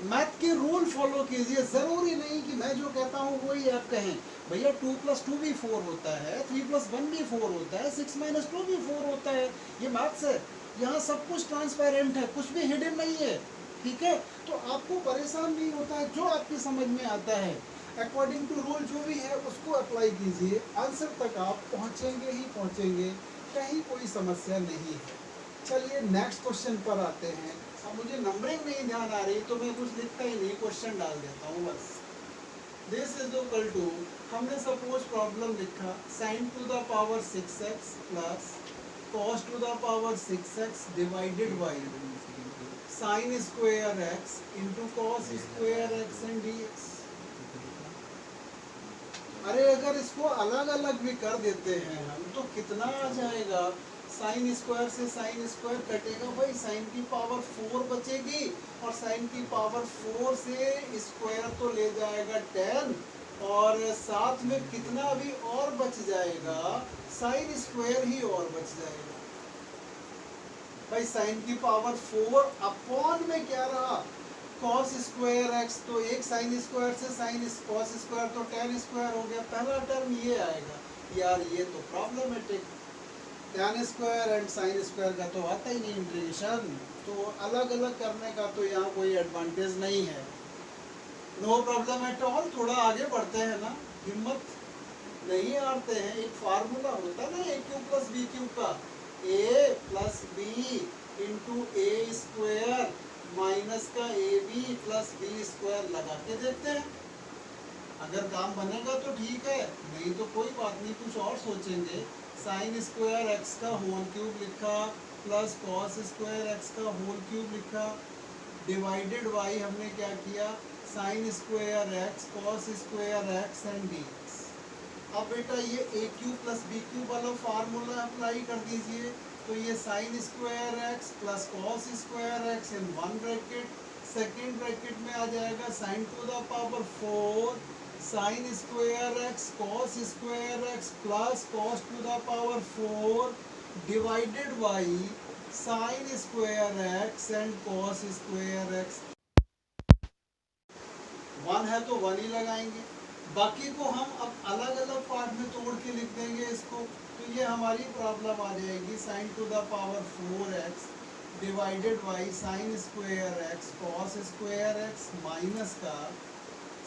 मैथ के रूल फॉलो कीजिए। जरूरी नहीं कि मैं जो कहता हूँ वही आप कहें। भैया 2 + 2 भी 4 होता है, 3 + 1 भी 4 होता है, 6 - 2 भी 4 होता है। ये मैथ्स है, यहाँ सब कुछ ट्रांसपेरेंट है, कुछ भी हिडन नहीं है, ठीक है। तो आपको परेशान नहीं होता है, जो आपकी समझ में आता है अकॉर्डिंग टू रूल जो भी है उसको अप्लाई कीजिए, आंसर तक आप पहुँचेंगे ही पहुँचेंगे, कहीं कोई समस्या नहीं है। चलिए नेक्स्ट क्वेश्चन पर आते हैं। अब मुझे नंबरिंग नहीं ध्यान आ रही तो मैं कुछ लिखता ही नहीं, क्वेश्चन डाल देता हूँ बस। दिस इज इक्वल टू, हमने सपोज प्रॉब्लम लिखा sin to the power 6x प्लस cos to the power 6x divided by sin square x into cos square x and dx। अरे अगर इसको अलग अलग भी कर देते हैं हम तो कितना आ जाएगा, साइन स्क्वायर से साइन स्क्वायर कटेगा भाई, साइन की पावर 4 बचेगी और साइन की पावर 4 से स्क्वायर तो ले जाएगा 10, और साथ में कितना भी और बच जाएगा, साइन स्क्वायर ही और बच जाएगा भाई। साइन की पावर 4 अपॉन में क्या रहा, कॉस स्क्वायर एक्स, तो एक साइन स्क्वायर से साइन कॉस स्क्वायर तो 10 स्क्वायर हो गया, पहला टर्म ये आएगा। यार ये तो problematic, tan square and sine square का तो आता ही नहीं इंटीग्रेशन, तो अलग अलग करने का तो यहाँ कोई एडवांटेज नहीं है। No problem at all. थोड़ा आगे बढ़ते हैं ना, हिम्मत नहीं हारते हैं। एक फार्मूला होता है ना a³ + b³ का, a + b into A square minus का ab + b स्क्वायर लगा के देखते हैं, अगर काम बनेगा तो ठीक है, नहीं तो कोई बात नहीं, कुछ और सोचेंगे। साइन स्क्वायर एक्स का होल क्यूब लिखा प्लस कॉस स्क्वायर एक्स का होल क्यूब लिखा, डिवाइडेड बाई हमने क्या किया, sign square x cos square x and dx। अब बेटा ये a³ + b³ वाला फार्मूला अप्लाई कर दीजिए, तो ये sign square x plus cos square x in one bracket, second bracket में आ जाएगा sign to the power 4 sign square x cos square x plus cos to the power 4 divided by sine square x and cos square x. 1 है तो 1 ही लगाएंगे, बाकी को हम अब अलग अलग पार्ट में तोड़ के लिख देंगे इसको। तो ये हमारी प्रॉब्लम आ जाएगी sine to the power 4x divided by sine square x cos square x minus का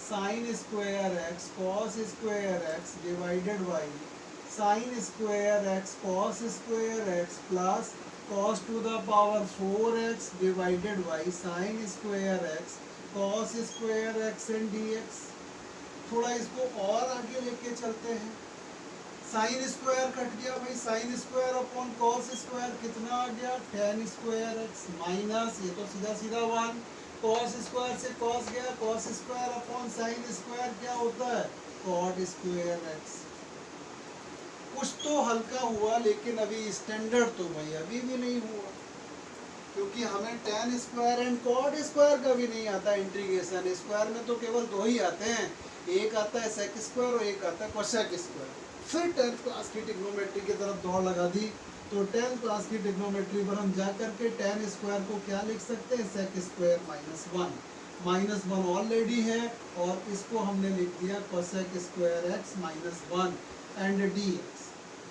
sine square x cos square x divided by sine square x cos square x plus cos to the power 4x divided by sine square x cos square x and dx। थोड़ा इसको और आगे लेके चलते हैं। Sine square cut गया भाई, sine square upon cos square कितना आ गया, tan स्क्वायर एक्स माइनस ये तो सीधा सीधा 1 कॉस स्क्वायर से कॉस गया, cos square upon sine square क्या होता है, कॉट स्क्वायर एक्स। कुछ तो हल्का हुआ, लेकिन अभी स्टैंडर्ड तो भाई अभी भी नहीं हुआ, क्योंकि हमें tan square and cot square का भी नहीं आता इंटीग्रेशन। स्क्वायर में तो केवल दो ही आते हैं, एक आता है सेक स्क्वायर और एक आता है कोसेक स्क्वायर। फिर 10th क्लास की ट्रिग्नोमेट्री की तरफ दौड़ लगा दी, तो 10th क्लास की ट्रिग्नोमेट्री पर हम जा करके टेन स्क्वायर को क्या लिख सकते हैं, sec square minus one already है, और इसको हमने लिख दिया cosec square x minus one and d x.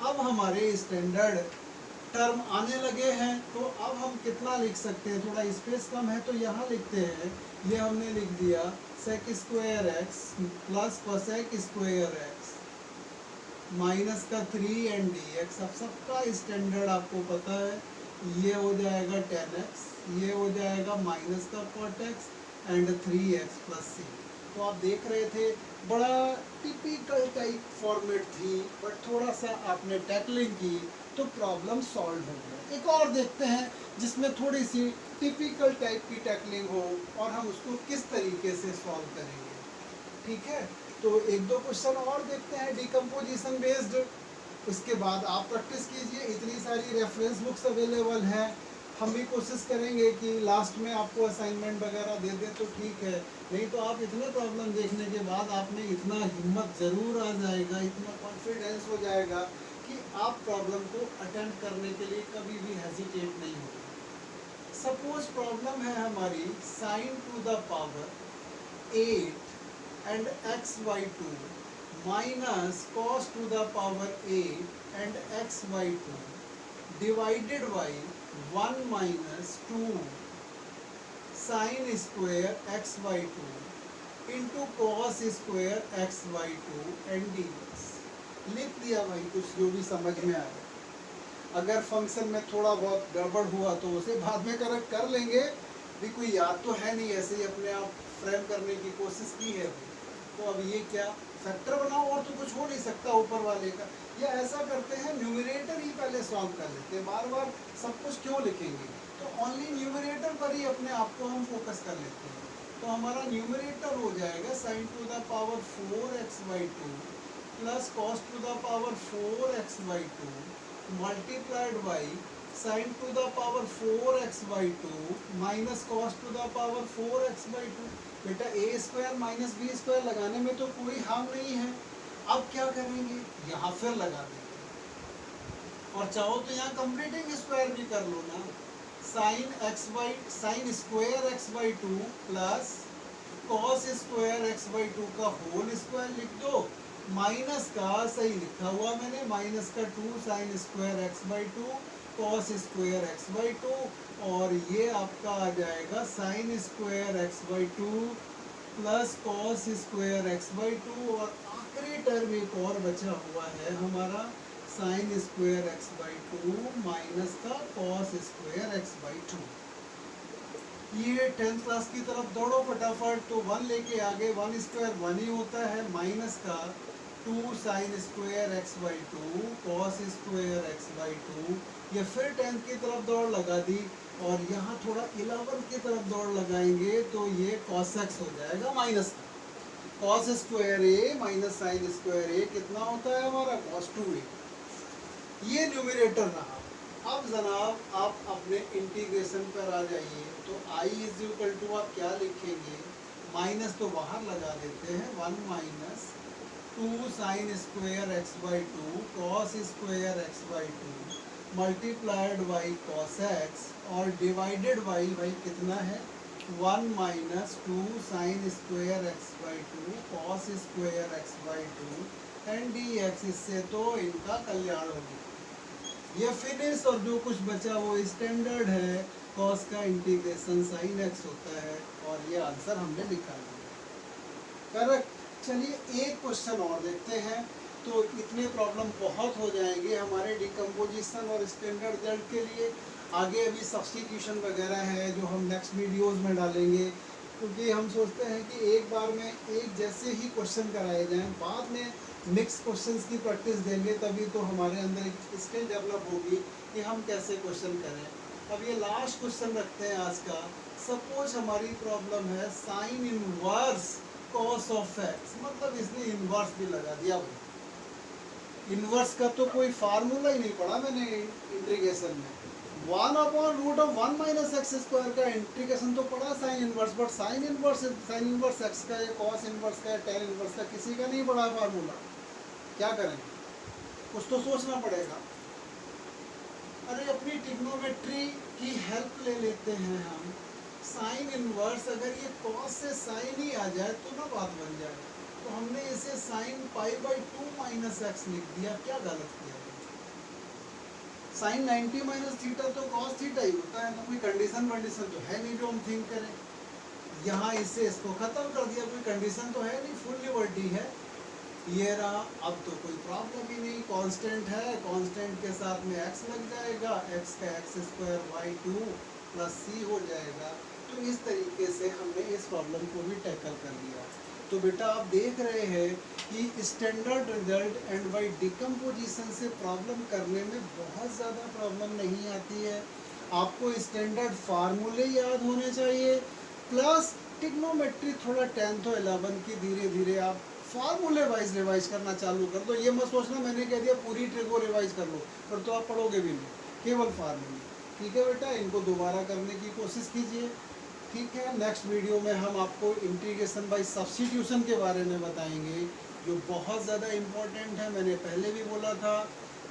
अब हमारे स्टैंडर्ड टर्म आने लगे हैं, तो अब हम कितना लिख सकते हैं, थोड़ा स्पेस कम है तो यहाँ लिखते हैं, ये हमने लिख दिया sec square x plus cosec square x minus का 3 एंड डी एक्स। अब सबका स्टैंडर्ड आपको पता है, ये हो जाएगा 10x, ये हो जाएगा माइनस का cot x and 3x plus C. तो आप देख रहे थे बड़ा टिपिकल टाइप फॉर्मेट थी, बट थोड़ा सा आपने टैकलिंग की तो प्रॉब्लम सॉल्व हो गया। एक और देखते हैं जिसमें थोड़ी सी टिपिकल टाइप की टैकलिंग हो और हम उसको किस तरीके से सॉल्व करेंगे, ठीक है। तो एक दो क्वेश्चन और देखते हैं डिकम्पोजिशन बेस्ड, उसके बाद आप प्रैक्टिस कीजिए। इतनी सारी रेफरेंस बुक्स अवेलेबल हैं, हम भी कोशिश करेंगे कि लास्ट में आपको असाइनमेंट वगैरह दे दें तो ठीक है, नहीं तो आप इतने प्रॉब्लम देखने के बाद आप में इतना हिम्मत ज़रूर आ जाएगा, इतना कॉन्फिडेंस हो जाएगा कि आप प्रॉब्लम को अटेम्प्ट करने के लिए कभी भी हेजिटेट नहीं होगा। सपोज प्रॉब्लम है हमारी sign to the power 8 and x by 2 minus cos to the power 8 and x by 2 divided by 1 minus 2 sign square x by 2 into cos square x by 2 and d x. लिख दिया भाई, कुछ जो भी समझ में आए। अगर फंक्शन में थोड़ा बहुत गड़बड़ हुआ तो उसे बाद में करेक्ट कर लेंगे, भी कोई याद तो है नहीं, ऐसे ही अपने आप फ्रेम करने की कोशिश की है। तो अब ये क्या फैक्टर बनाओ, और तो कुछ हो नहीं सकता ऊपर वाले का। या ऐसा करते हैं न्यूमरेटर ही पहले सॉल्व कर लेते हैं, बार बार सब कुछ क्यों लिखेंगे, तो ओनली न्यूमरेटर पर ही अपने आप को हम फोकस कर लेते हैं। तो हमारा न्यूमरेटर हो जाएगा sign to the power 4x by 2 plus cos to the power 4x by 2 multiplied by sine to the power 4x by 2 minus cos to the power 4x by 2। बेटा ए स्क्वायर माइनस बी स्क्वायर लगाने में तो कोई harm नहीं है। अब क्या करेंगे, यहाँ फिर लगा देंगे, और चाहो तो यहाँ कंप्लीटिंग स्क्वायर भी कर लो ना। Sign square x by 2 plus cos square x by 2 का होल स्क्वायर लिख दो, माइनस का सही लिखा हुआ मैंने, माइनस का 2 sign square x by 2 cos square x by 2, और ये आपका आ जाएगा sign square x by 2 plus cos square x by 2, और आखिरी टर्म एक और बचा हुआ है हमारा sign square x by 2 minus का कॉस स्क्वायर एक्स बाई 2। ये 10th क्लास की तरफ दौड़ो फटाफट। तो 1 लेके आगे 1 स्क्वायर 1 ही होता है, माइनस का 2 sign square x by 2 cos square x by 2। ये फिर 10th की तरफ दौड़ लगा दी, और यहाँ थोड़ा 11th की तरफ दौड़ लगाएंगे तो ये कॉस एक्स हो जाएगा माइनस कॉस स्क्वायर ए माइनस साइन स्क्वायर ए कितना होता है हमारा कॉस 2a। ये न्यूमरेटर रहा। अब जनाब आप अपने इंटीग्रेशन पर आ जाइए, तो i इज इक्वल टू आप क्या लिखेंगे, माइनस तो बाहर लगा देते हैं, 1 minus 2 sign square x by 2 cos square x by 2 multiplied by cos x, और डिवाइडेड बाई भाई कितना है 1 minus 2 sign square x by 2 cos square x by 2 and d x. इससे तो इनका कल्याण हो गया, ये फिनिश, और जो कुछ बचा वो स्टैंडर्ड है, कॉस का इंटीग्रेशन साइन एक्स होता है, और ये आंसर हमने निकाल दिया करेक्ट। चलिए एक क्वेश्चन और देखते हैं, तो इतने प्रॉब्लम बहुत हो जाएंगे हमारे डिकम्पोजिशन और स्टैंडर्ड रिजल्ट के लिए। आगे अभी सब्स्टिट्यूशन वगैरह है जो हम नेक्स्ट वीडियोस में डालेंगे, क्योंकि हम सोचते हैं कि एक बार में एक जैसे ही क्वेश्चन कराए जाएं, बाद में मिक्स क्वेश्चंस की प्रैक्टिस देंगे, तभी तो हमारे अंदर एक स्किल डेवलप होगी कि हम कैसे क्वेश्चन करें। अब ये लास्ट क्वेश्चन रखते हैं आज का। सपोज हमारी प्रॉब्लम है sine inverse cos of x, मतलब इसने इनवर्स भी लगा दिया भाई। इनवर्स का तो कोई फार्मूला ही नहीं पढ़ा मैंने इंटीग्रेशन में। 1/√1 माइनस एक्स स्क्वायर का इंटीग्रेशन तो पढ़ा sine inverse, but sine inverse x का या कॉस इनवर्स का या टेन इनवर्स का किसी का नहीं पढ़ा फार्मूला। क्या करें, कुछ तो सोचना पड़ेगा। अरे अपनी ट्रिग्नोमेट्री की हेल्प ले लेते हैं हम। साइन इनवर्स, अगर ये कॉस से साइन ही आ जाए तो ना बात बन जाए। तो हमने इसे साइन π/2 माइनस एक्स लिख दिया, क्या गलत किया? साइन 90 माइनस थीटा तो कॉस थीटा ही होता है ना, कोई कंडीशन तो है नहीं जो हम थिंक करें। यहाँ इससे इसको खत्म कर दिया, कोई कंडीशन तो है नहीं, फुल लिबर्टी है। ये रहा, अब तो कोई प्रॉब्लम ही नहीं, कांस्टेंट है, कांस्टेंट के साथ में x लग जाएगा, x का x² y2 प्लस c हो जाएगा। तो इस तरीके से हमने इस प्रॉब्लम को भी टैकल कर लिया। तो बेटा आप देख रहे हैं कि standard result and by decomposition से प्रॉब्लम करने में बहुत ज़्यादा प्रॉब्लम नहीं आती है। आपको स्टैंडर्ड फार्मूले याद होने चाहिए, प्लस ट्रिग्नोमेट्री थोड़ा 10th और 11 की धीरे धीरे आप फार्मूले वाइज रिवाइज करना चालू कर दो। ये मत सोचना मैंने कह दिया पूरी ट्रिक को रिवाइज कर लो, पर तो आप पढ़ोगे भी नहीं, केवल फार्मूले। ठीक है बेटा, इनको दोबारा करने की कोशिश कीजिए। ठीक है, नेक्स्ट वीडियो में हम आपको इंटीग्रेशन बाय सब्स्टिट्यूशन के बारे में बताएंगे, जो बहुत ज़्यादा इम्पोर्टेंट है। मैंने पहले भी बोला था,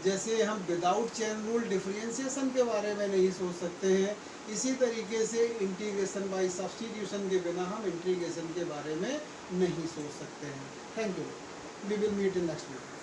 जैसे हम विदाउट चेन रूल डिफरेंशिएशन के बारे में नहीं सोच सकते हैं, इसी तरीके से इंटीग्रेशन बाय सब्स्टिट्यूशन के बिना हम इंटीग्रेशन के बारे में नहीं सोच सकते हैं। Thank you, we will meet in next video.